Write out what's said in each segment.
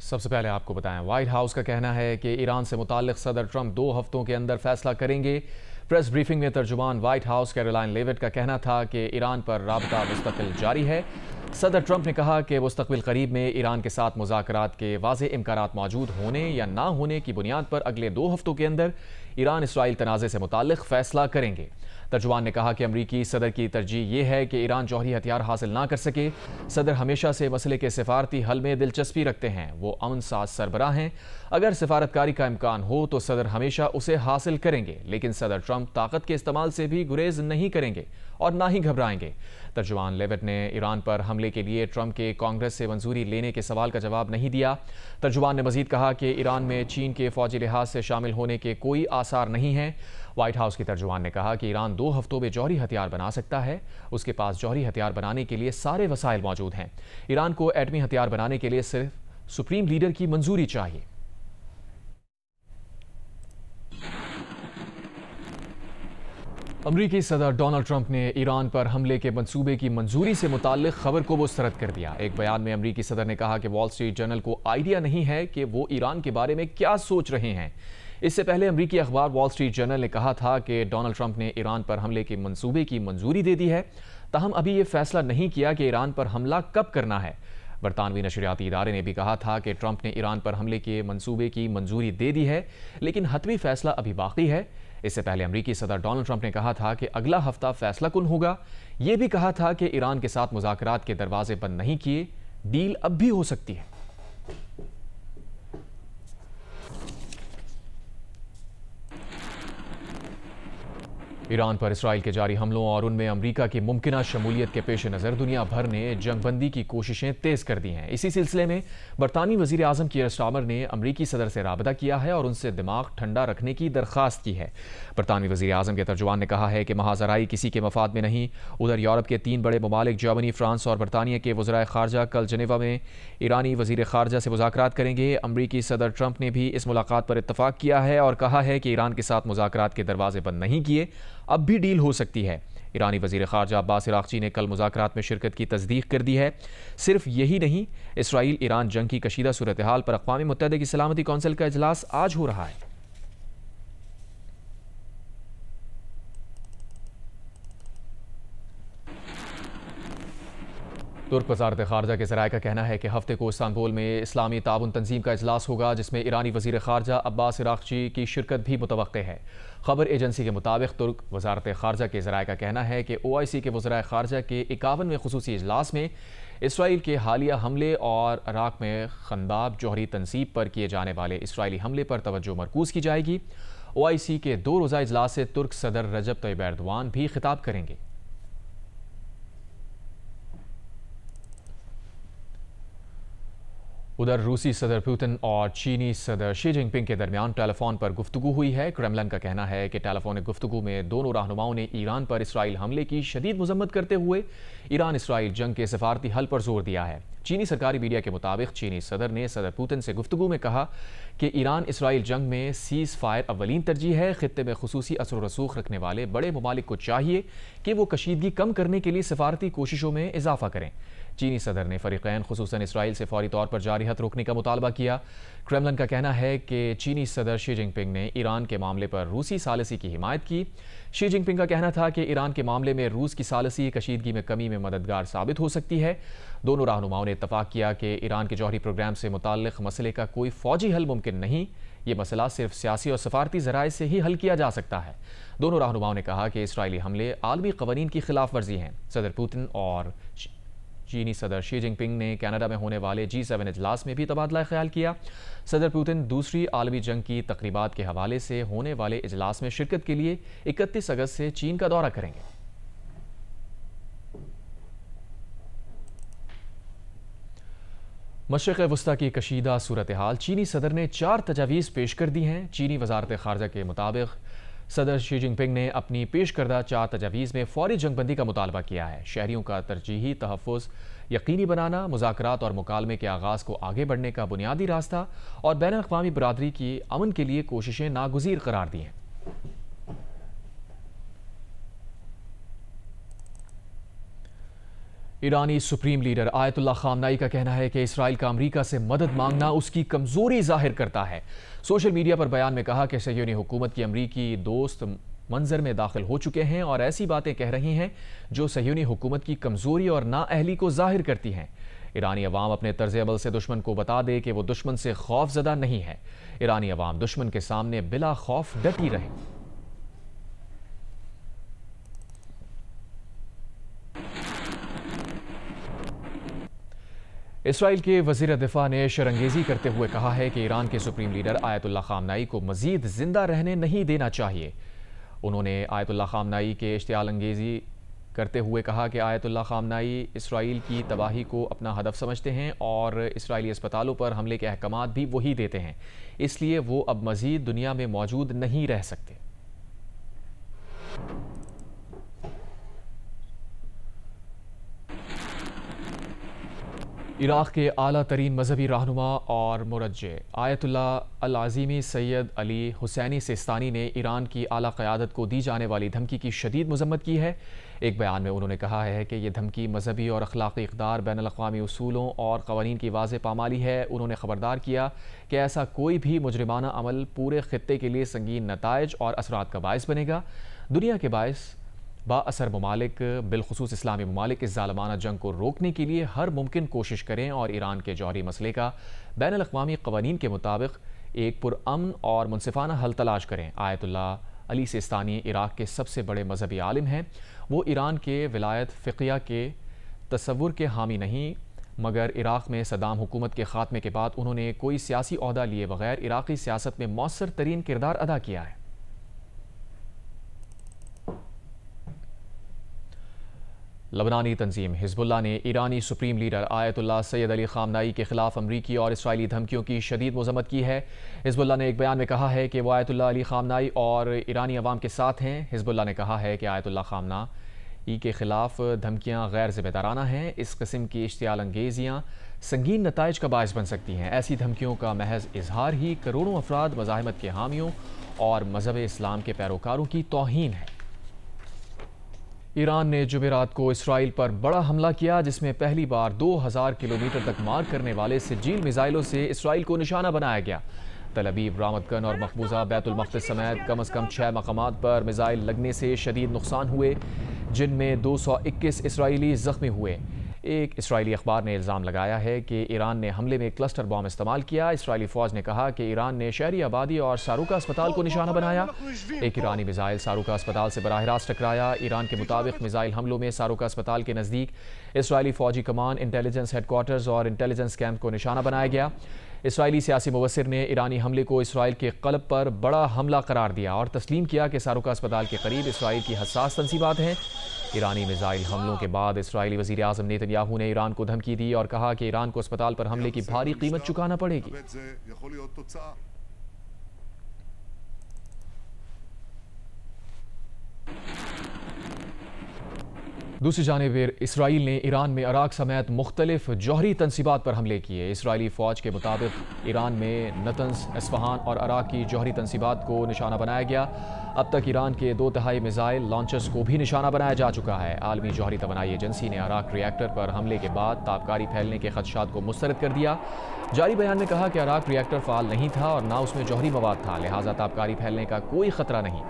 सबसे पहले आपको बताएं, व्हाइट हाउस का कहना है कि ईरान से मुताल्लिक सदर ट्रंप 2 हफ्तों के अंदर फैसला करेंगे। प्रेस ब्रीफिंग में तर्जुमान व्हाइट हाउस कैरोलाइन लेविट का कहना था कि ईरान पर राबता मुस्तकिल जारी है। सदर ट्रंप ने कहा कि मुस्तकबिल करीब में ईरान के साथ मुज़ाकरात के वाज़ेह इम्कानात मौजूद होने या ना होने की बुनियाद पर अगले 2 हफ्तों के अंदर ईरान इसराइल तनाज़े से मुताल्लिक फैसला करेंगे। तर्जुमान ने कहा कि अमरीकी सदर की तरजीह यह है कि ईरान जौहरी हथियार हासिल ना कर सके। सदर हमेशा से मसले के सिफारती हल में दिलचस्पी रखते हैं। वो अमन साज सरबराह हैं। अगर सिफारतकारी का इम्कान हो तो सदर हमेशा उसे हासिल करेंगे, लेकिन सदर ट्रंप ताकत के इस्तेमाल से भी गुरेज नहीं करेंगे और ना ही घबराएंगे। तर्जुमान लेविट ने ईरान पर हमले के लिए ट्रंप के कांग्रेस से मंजूरी लेने के सवाल का जवाब नहीं दिया। तर्जुमान ने मजीद कहा कि ईरान में चीन के फौजी लिहाज से शामिल होने के कोई आसार नहीं हैं। व्हाइट हाउस की तर्जुमान ने कहा कि ईरान 2 हफ्तों में जौहरी हथियार बना सकता है। उसके पास जौहरी हथियार बनाने के लिए सारे वसाइल मौजूद हैं। ईरान को एटमी हथियार बनाने के लिए सिर्फ सुप्रीम लीडर की मंजूरी चाहिए। अमरीकी सदर डोनाल्ड ट्रंप ने ईरान पर हमले के मंसूबे की मंजूरी से मुताल्लिक खबर को मुस्तरद कर दिया। एक बयान में अमरीकी सदर ने कहा कि वॉल स्ट्रीट जर्नल को आइडिया नहीं है कि वो ईरान के बारे में क्या सोच रहे हैं। इससे पहले अमरीकी अखबार वॉल स्ट्रीट जर्नल ने कहा था कि डोनाल्ड ट्रंप ने ईरान पर हमले के मंसूबे की मंजूरी दे दी है, ताहम अभी ये फैसला नहीं किया कि ईरान पर हमला कब करना है। बरतानवी नशरियाती इदारे ने भी कहा था कि ट्रंप ने ईरान पर हमले के मंसूबे की मंजूरी दे दी है, लेकिन हतमी फैसला अभी बाकी है। इससे पहले अमरीकी सदर डोनाल्ड ट्रंप ने कहा था कि अगला हफ्ता फैसला कुन होगा। यह भी कहा था कि ईरान के साथ मुज़ाकरात के दरवाजे बंद नहीं किए, डील अब भी हो सकती है। ईरान पर इसराइल के जारी हमलों और उनमें अमरीका की मुमकिना शमूलियत के पेश नज़र दुनिया भर ने जंगबंदी की कोशिशें तेज़ कर दी हैं। इसी सिलसिले में बरतानी वज़ीर आज़म कीयर स्टार्मर ने अमरीकी सदर से राबता किया है और उनसे दिमाग ठंडा रखने की दरख्वास्त की है। बरतानवी वज़ीर आज़म के तर्जुमान ने कहा है कि महाजराई किसी के मफाद में नहीं। उधर यूरोप के 3 बड़े ममालिक जर्मनी, फ्रांस और बरतानिया के वज़राए ख़ारजा कल जनेवा में ईरानी वज़ीर ख़ारजा से मुज़ाकरात करेंगे। अमरीकी सदर ट्रंप ने भी इस मुलाकात पर इत्तफ़ाक़ किया है और कहा है कि ईरान के साथ मुज़ाकरात के दरवाजे बंद नहीं किए, अब भी डील हो सकती है। ईरानी वज़ीर ख़ारजा अब्बास इराक़ची ने कल मुज़ाकरात में शिरकत की तस्दीक कर दी है। सिर्फ यही नहीं, इसराइल ईरान जंग की कशीदा सूरत हाल पर अक़वाम मुत्तहिदा की सलामती कौंसिल का इजलास आज हो रहा है। तुर्क वज़ारत ख़ारजा के ज़राए का कहना है कि हफ्ते को इस्तांबुल में इस्लामी ताउन तंजीम का इजलास होगा, जिसमें ईरानी वज़ीर ख़ारजा अब्बास इराक़ची की शिरकत भी मुतवक्के है। खबर एजेंसी के मुताबिक तुर्क वज़ारत ख़ारजा के ज़राए का कहना है कि OIC के वज़राए ख़ारजा के 51वें ख़ुसूसी इजलास में इसराइल के हालिया हमले और इराक़ में खंदाब जौहरी तनसीब पर किए जाने वाले इसराइली हमले पर तवज्जो मरकूज़ की जाएगी। OIC के 2 रोज़ा इजलास से तुर्क सदर रजब तय्यब एर्दोआन भी खिताब करेंगे। उधर रूसी सदर पुतिन और चीनी सदर शी जिनपिंग के दरमियान टेलीफोन पर गुफ्तगू हुई है। क्रेमलिन का कहना है कि टेलीफोनिक गुफ्तगू में दोनों रहनुमाओं ने ईरान पर इसराइल हमले की शदीद मजम्मत करते हुए ईरान इसराइल जंग के सिफारती हल पर जोर दिया है। चीनी सरकारी मीडिया के मुताबिक चीनी सदर ने सदर पुतिन से गुफ्तगू में कहा कि ईरान इसराइल जंग में सीज़ फायर अव्वलीन तरजीह है। खित्ते में खुसूसी असर रसूख रखने वाले बड़े ममालिक को चाहिए कि वो कशीदगी कम करने के लिए सिफारती कोशिशों में इजाफा करें। चीनी सदर ने फरीकैन खुसूसन इसराइल से फौरी तौर पर जारी हथ रोकने का मुतालबा किया। क्रेमलिन का कहना है कि चीनी सदर शी जिनपिंग ने ईरान के मामले पर रूसी सालिसी की हिमायत की। शी जिनपिंग का कहना था कि ईरान के मामले में रूस की सालिसी कशीदगी में कमी में मददगार साबित हो सकती है। दोनों रहनुमाओं ने इत्तफाक किया कि ईरान के जौहरी प्रोग्राम से मुताल्लिक मसले का कोई फौजी हल मुमकिन नहीं, ये मसला सिर्फ सियासी और सफारती ज़राए से ही हल किया जा सकता है। दोनों रहनुमाओं ने कहा कि इसराइली हमले आलमी क़वानीन की खिलाफ वर्जी हैं। सदर पुतिन और चीनी सदर शी जिनपिंग ने कनाडा में होने वाले G7 इजलास में भी तबादला ख्याल किया। सदर पुतिन दूसरी आलमी जंग की तकरीबात के हवाले से होने वाले इजलास में शिरकत के लिए 31 अगस्त से चीन का दौरा करेंगे। मशरिक़ वस्ता की कशीदा सूरत हाल, चीनी सदर ने 4 तजावीज़ पेश कर दी हैं। चीनी वज़ारत ख़ारजा के मुताबिक सदर शी जिनपिंग ने अपनी पेश करदा 4 तजावीज़ में फौरी जंगबंदी का मुतालबा किया है। शहरियों का तरजीही तहफ़्फ़ुज़ यकीनी बनाना, मुज़ाकरात और मुकालमे के आगाज़ को आगे बढ़ने का बुनियादी रास्ता और बैन-अक़वामी बरादरी की अमन के लिए कोशिशें नागुज़ीर करार दी हैं। ईरानी सुप्रीम लीडर आयतुल्लाह खामनाई का कहना है कि इसराइल का अमरीका से मदद मांगना उसकी कमजोरी जाहिर करता है। सोशल मीडिया पर बयान में कहा कि सह्यूनी हुकूमत की अमरीकी दोस्त मंजर में दाखिल हो चुके हैं और ऐसी बातें कह रही हैं जो सह्यूनी हुकूमत की कमजोरी और नाअहली को जाहिर करती हैं। ईरानी अवाम अपने तर्ज अमल से दुश्मन को बता दे कि वो दुश्मन से खौफजदा नहीं है। ईरानी अवाम दुश्मन के सामने बिला खौफ डटी रहे। इसराइल के वज़ीर दिफा ने शरंगेजी करते हुए कहा है कि ईरान के सुप्रीम लीडर आयतुल्लाह खामनाई को मजीद जिंदा रहने नहीं देना चाहिए। उन्होंने आयतुल्लाह खामनाई के इश्तियाल अंगेजी करते हुए कहा कि आयतुल्लाह खामनाई इसराइल की तबाही को अपना हदफ समझते हैं और इसराइली अस्पतालों पर हमले के अहकामात भी वही देते हैं, इसलिए वो अब मजीद दुनिया में मौजूद नहीं रह सकते। इराक़ के आला तरीन मजहबी रहनुमा और मुरज्जे आयतुल्लाह अल आज़ीमी सैयद अली हुसैनी सिस्तानी ने ईरान की आला क़यादत को दी जाने वाली धमकी की शदीद मजम्मत की है। एक बयान में उन्होंने कहा है कि यह धमकी मजहबी और अखलाक़ी इक़दार, बैनुल अक़वामी उसूलों और क़वानीन की वाज़ेह पामाली है। उन्होंने ख़बरदार किया कि ऐसा कोई भी मुजरिमाना अमल पूरे ख़ित्ते के लिए संगीन नताइज और असरात का बायस बनेगा। दुनिया के बाअसर ममालिक, बिलखुसूस इस्लामी ममालिक इस ज़ालिमाना जंग को रोकने के लिए हर मुमकिन कोशिश करें और ईरान के जौहरी मसले का बैनुल अक़वामी क़वानीन के मुताबिक एक पुरअमन और मुनसिफाना हल तलाश करें। आयतुल्लाह अली सिस्तानी इराक़ के सबसे बड़े मजहबी आलिम हैं। वो ईरान के विलायत फ़िक़िया के तसव्वुर के हामी नहीं, मगर इराक़ में सद्दाम हुकूमत के ख़ात्मे के बाद उन्होंने कोई सियासी ओहदा लिए बगैर इराक़ी सियासत में मौसर तरीन किरदार अदा किया है। लबनानी तंजीम हिज़्बुल्लाह ने ईरानी supreme leader Ayatollah Sayyid Ali Khamenei के खिलाफ अमरीकी और इसराइली धमकियों की शदीद मज़म्मत की है। हिज़्बुल्लाह ने एक बयान में कहा है कि वह आयतुल्लाह अली खामनाई और ईरानी अवाम के साथ हैं। हिज़्बुल्लाह ने कहा है कि आयतुल्लाह खामनाई के खिलाफ धमकियाँ गैर ज़िम्मेदाराना हैं। इस किस्म की इश्तियाल अंगेजियाँ संगीन नताइज का बायस बन सकती हैं। ऐसी धमकियों का महज इजहार ही करोड़ों अफराद, मज़ाहिमत के हामियों और मज़हब इस्लाम के पैरोकारों की तौहीन है। ईरान ने जुमेरात को इसराइल पर बड़ा हमला किया, जिसमें पहली बार 2000 किलोमीटर तक मार करने वाले सिजील मिसाइलों से इसराइल को निशाना बनाया गया। तल अबीब, रामतगन और मकबूजा बैतुल मक़दिस समेत कम अज़ कम 6 मकामात पर मिसाइल लगने से शदीद नुकसान हुए, जिनमें 221 इसराइली ज़ख्मी हुए। एक इसराइली अखबार ने इल्ज़ाम लगाया है कि ईरान ने हमले में क्लस्टर बॉम्ब इस्तेमाल किया। इसराइली फ़ौज ने कहा कि ईरान ने शहरी आबादी और सारूका अस्पताल को निशाना बनाया। एक ईरानी मिसाइल सारूका अस्पताल से बराह रास्त टकराया। ईरान के मुताबिक मिसाइल हमलों में सारूका अस्पताल के नज़दीक इसराइली फ़ौजी कमान, इंटेलिजेंस हेडक्वार्टर्स और इंटेलिजेंस कैंप को निशाना बनाया गया। इसराइली सियासी मुबस्सिर ने ईरानी हमले को इसराइल के क़ल्ब पर बड़ा हमला करार दिया और तस्लीम किया कि सारूका अस्पताल के करीब इसराइल की हसास तंसीबात हैं। ईरानी मिसाइल हमलों के बाद इसराइली वज़ीर आज़म नेतन्याहू ने ईरान को धमकी दी और कहा कि ईरान को अस्पताल पर हमले की भारी कीमत चुकाना पड़ेगी। दूसरी जानिब इसराइल ने ईरान में अराक समेत मुख्तलिफ जौहरी तनसीबात पर हमले किए। इसराइली फ़ौज के मुताबिक ईरान में नतंस, इस्फहान और अराक की जौहरी तनसीबात को निशाना बनाया गया। अब तक ईरान के 2 तिहाई मिसाइल लॉन्चर्स को भी निशाना बनाया जा चुका है। आलमी जौहरी तवानाई एजेंसी ने अराक रिएक्टर पर हमले के बाद ताबकारी फैलने के खदशात को मुस्तरद कर दिया। जारी बयान में कहा कि अराक रिएक्टर फ़ाल नहीं था और ना उसमें जौहरी मवाद था, लिहाजा ताबकारी फैलने का कोई ख़तरा नहीं।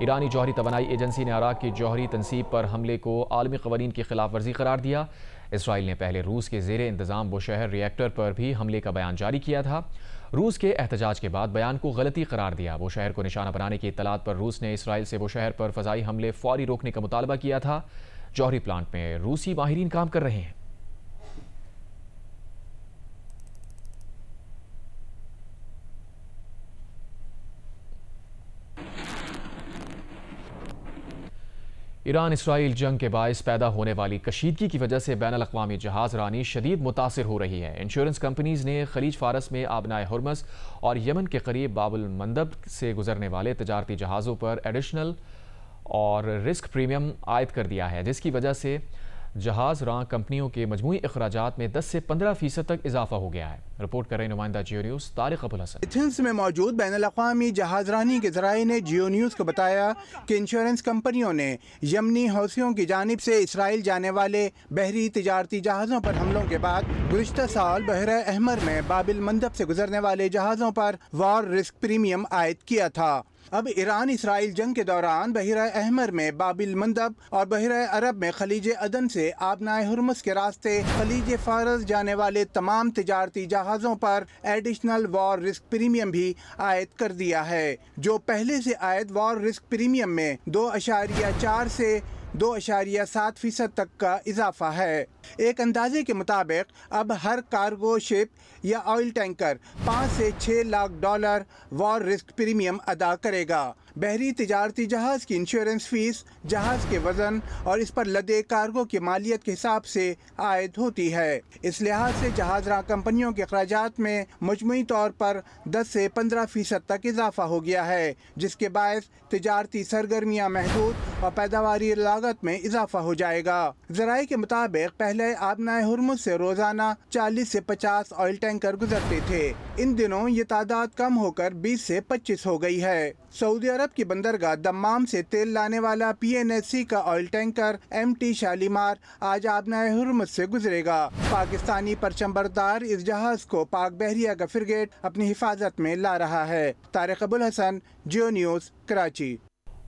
ईरानी जौहरी तवानाई एजेंसी ने अराक की जौहरी तनसीब पर हमले को आलमी क़वानीन की खिलाफ वर्जी करार दिया। इसराइल ने पहले रूस के ज़ेरे इंतज़ाम बुशहर रिएक्टर पर भी हमले का बयान जारी किया था। रूस के एहतजाज के बाद बयान को गलती करार दिया। बुशहर को निशाना बनाने की इत्तलात पर रूस ने इसराइल से बुशहर पर फ़ज़ाई हमले फौरी रोकने का मुतालबा किया था। जौहरी प्लांट में रूसी माहिरीन काम कर रहे हैं। ईरान इसराइल जंग के बायस पैदा होने वाली कशीदगी की वजह से बैनुल अक़वामी जहाज़ रानी शदीद मुतासिर हो रही है। इंश्योरेंस कंपनीज ने खलीज फारस में आबनाए हुर्मस और यमन के करीब बाबुल मंदब से गुजरने वाले तजारती जहाज़ों पर एडिशनल और रिस्क प्रीमियम आयद कर दिया है, जिसकी वजह से जहाज रां कंपनियों के मजमूई अखराजात में 10 से 15% तक इजाफा हो गया है। रिपोर्ट कर रहे नुमाइंदा जियो न्यूज़ तारिक अबुल हसन। एथेंस में मौजूद बैनुल-अक़वामी जहाजरानी के ज़राए ने जियो न्यूज़ को बताया कि इंश्योरेंस कंपनियों ने यमनी हौसियों की जानिब से इसराइल जाने वाले बहरी तिजारती जहाज़ों पर हमलों के बाद गुज़िश्ता साल बहर अहमर में बाबिल मंदब से गुजरने वाले जहाज़ों पर वॉर रिस्क प्रीमियम आयद किया था। अब ईरान इसराइल जंग के दौरान बहर अहमर में बाबिल मंदब और बहर अरब में खलीज अदन से आबनाए हुर्मुज़ के रास्ते खलीज फारस जाने वाले तमाम तिजारती जहाज़ों पर एडिशनल वॉर रिस्क प्रीमियम भी आयद कर दिया है, जो पहले से आयद वॉर रिस्क प्रीमियम में 2.4 से 2.7% तक का इजाफा है। एक अंदाजे के मुताबिक अब हर कार्गो शिप या ऑयल टैंकर 5 से 6 lakh dollar war risk premium अदा करेगा। बहरी तिजारती जहाज की इंश्योरेंस फीस जहाज के वजन और इस पर लदे कार्गो की मालियत के हिसाब से आयद होती है। इस लिहाज से जहाजरां कंपनियों के अखराजात में मजमूई तौर पर 10 से 15% तक इजाफा हो गया है, जिसके बायस तिजारती सरगर्मियाँ महदूद और पैदावारी लागत में इजाफा हो जाएगा। ज़राए के मुताबिक पहले आबनाए हुर्मुज़ से रोजाना 40 से 50 ऑयल टैंकर गुजरते थे। इन दिनों ये तादाद कम होकर 20 से 25 हो गई है। सऊदी अरब की बंदरगाह दम्माम से तेल लाने वाला PNSC का ऑयल टैंकर MT शालीमार आज आबनाए हुर्मुज़ से गुजरेगा। पाकिस्तानी परचम इस जहाज को पाक बहरिया का फ्रिगेट अपनी हिफाजत में ला रहा है। Tariq Abul Hasan, Geo News, Karachi.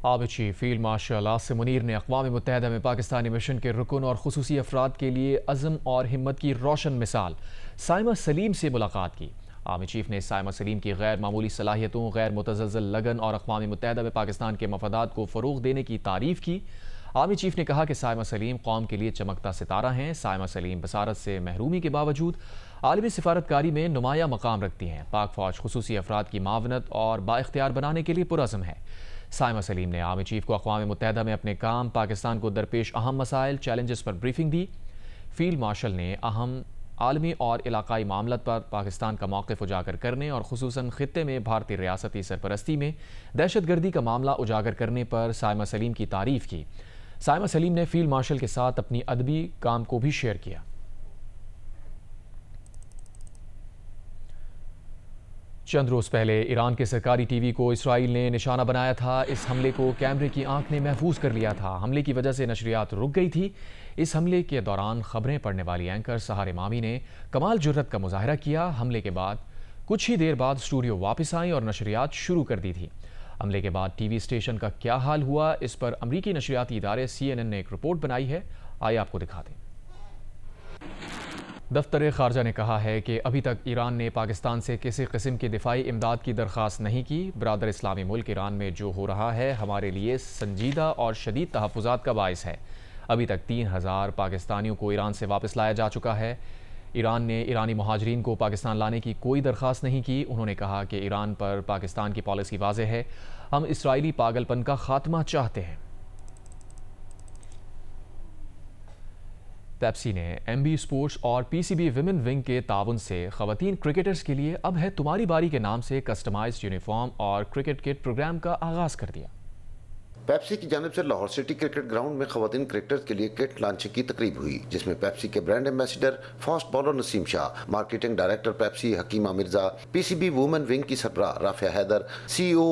Army chief field marshal Asim Munir ने अक़वाम मुत्तहिदा में पाकिस्तानी मिशन के रुकन और खुसूसी अफराद के लिए अज़म और हिम्मत की रोशन मिसाल साइमा सलीम से मुलाकात की। आर्मी चीफ ने साइमा सलीम की गैर मामूली सलाहियतों, गैर मुतज़ल्ज़ल लगन और अक़वाम मुत्तहिदा में पाकिस्तान के मफादात को फ़रोग़ देने की तारीफ़ की। आर्मी चीफ ने कहा कि साइमा सलीम कौम के लिए चमकता सितारा हैं। साइमा सलीम बसारत से महरूमी के बावजूद आलमी सिफारतकारी में नुमाया मकाम रखती हैं। पाक फ़ौज खुसूसी अफराद की मावनत और बाइख्तियार बनाने के लिए पुरअज़म है। साइमा सलीम ने आर्मी चीफ को अक़वाम मुत्तहिदा में अपने काम, पाकिस्तान को दरपेश अहम मसाइल, चैलेंजेस पर ब्रीफिंग दी। फील्ड मार्शल ने अहम आलमी और इलाकाई मामलत पर पाकिस्तान का मौक़िफ़ उजागर करने और खुसूसन ख़ित्ते में भारतीय रियासती सरपरस्ती में दहशतगर्दी का मामला उजागर करने पर साइमा सलीम की तारीफ़ की। साइमा सलीम ने फील्ड मार्शल के साथ अपनी अदबी काम को भी शेयर किया। चंद रोज़ पहले ईरान के सरकारी टीवी को इसराइल ने निशाना बनाया था। इस हमले को कैमरे की आंख ने महफूज कर लिया था। हमले की वजह से नशरियात रुक गई थी। इस हमले के दौरान खबरें पढ़ने वाली एंकर सहार इमामी ने कमाल जुर्रत का मुजाहरा किया। हमले के बाद कुछ ही देर बाद स्टूडियो वापस आई और नशरियात शुरू कर दी थी। हमले के बाद टीवी स्टेशन का क्या हाल हुआ, इस पर अमरीकी नशरियाती इदारे CNN ने एक रिपोर्ट बनाई है। आइए आपको दिखा दें। दफ्तर खारजा ने कहा है कि अभी तक ईरान ने पाकिस्तान से किसी किस्म की दिफाई इमदाद की दरख्वास्त नहीं की। बरादर इस्लामी मुल्क ईरान में जो हो रहा है हमारे लिए संजीदा और शदीद तहफ़्फ़ुज़ात का बाइस है। अभी तक 3000 पाकिस्तानियों को ईरान से वापस लाया जा चुका है। ईरान ने ईरानी मुहाजिरीन को पाकिस्तान लाने की कोई दरख्वास्त नहीं की। उन्होंने कहा कि ईरान पर पाकिस्तान की पॉलिसी वाज़ेह है, हम इसराइली पागलपन का खात्मा चाहते हैं। पेप्सी ने MB स्पोर्ट्स और PCB विमेन विंग के ताउन से ख़वातीन क्रिकेटर्स के लिए अब है तुम्हारी बारी के नाम से कस्टमाइज्ड यूनिफॉर्म और क्रिकेट किट प्रोग्राम का आगाज़ कर दिया। पेप्सी की जानिब से लाहौर सिटी क्रिकेट ग्राउंड में खवातीन क्रिकेटर्स के लिए किट लॉन्चिंग की तकरीब हुई, जिसमें पेप्सी के brand ambassador fast bowler Naseem Shah, marketing director Pepsi Hakima Mirza, PCB women wing की सरबराह राफिया हैदर, CEO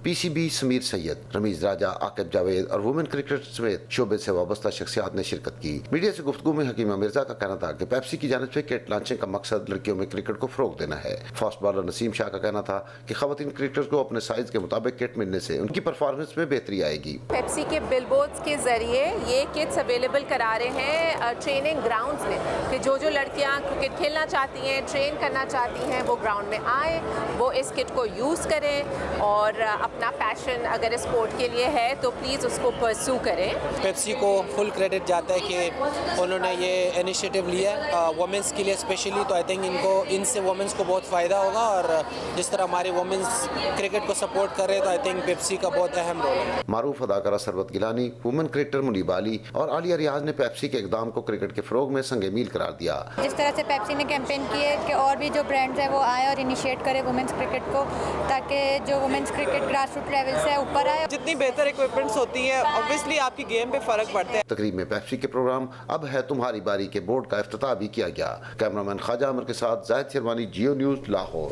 PCB समीर सैयद, रमीज राजा, आकिब जावेद और वुमेन क्रिकेट समेत शोबे से वाबस्ता शख्सियात ने शिरकत की। मीडिया से गुफ्तगू में हकीमा मिर्जा का कहना था कि पेप्सी की जानिब से किट लॉन्चिंग का मकसद लड़कियों में क्रिकेट को फरोग देना है। फास्ट बॉलर नसीम शाह का कहना था कि खवातीन क्रिकेटर्स को अपने साइज के मुताबिक किट मिलने से उनकी परफॉर्मेंस में बेहतरी आएगी। पेप्सी के बिलबोर्ड्स के जरिए ये किट्स अवेलेबल करा रहे हैं ट्रेनिंग ग्राउंड्स में कि जो लड़कियां क्रिकेट खेलना चाहती हैं, ट्रेन करना चाहती हैं, वो ग्राउंड में आए, वो इस किट को यूज़ करें और अपना पैशन अगर स्पोर्ट के लिए है तो प्लीज़ उसको परस्यू करें। पेप्सी को फुल क्रेडिट जाता है कि उन्होंने ये इनिशिएटिव लिया वुमेंस के लिए स्पेशली, तो आई थिंक इनसे वुमेंस को बहुत फ़ायदा होगा और जिस तरह हमारे वुमेंस क्रिकेट को सपोर्ट कर रहे हैं तो आई थिंक पेप्सी का बहुत अहम रोल है। मारूफ अदाकारा सरबत गिलानी, वुमेन क्रिकेटर मुनीबा अली और आलिया रियाज ने पेप्सी के इकदाम को क्रिकेट के फरोग में संगे मील करार दिया। जिस तरह से पेप्सी ने कैंपेन किए कि और भी जो ब्रांड्स है वो आए और इनिशिएट करे वुमेन्स क्रिकेट को, ताकि जो women's cricket grass root level से ऊपर आए। जितनी बेहतर इक्विपमेंट्स होती है ऑब्वियसली आपकी गेम पे फर्क पड़ता है। तकरीब में पेप्सी के प्रोग्राम अब है तुम्हारी बारी के बोर्ड का इफ्तिताह भी किया गया। कैमरामैन ख्वाजा अमर के साथ जाहिद शेरवानी, जियो न्यूज़, लाहौर।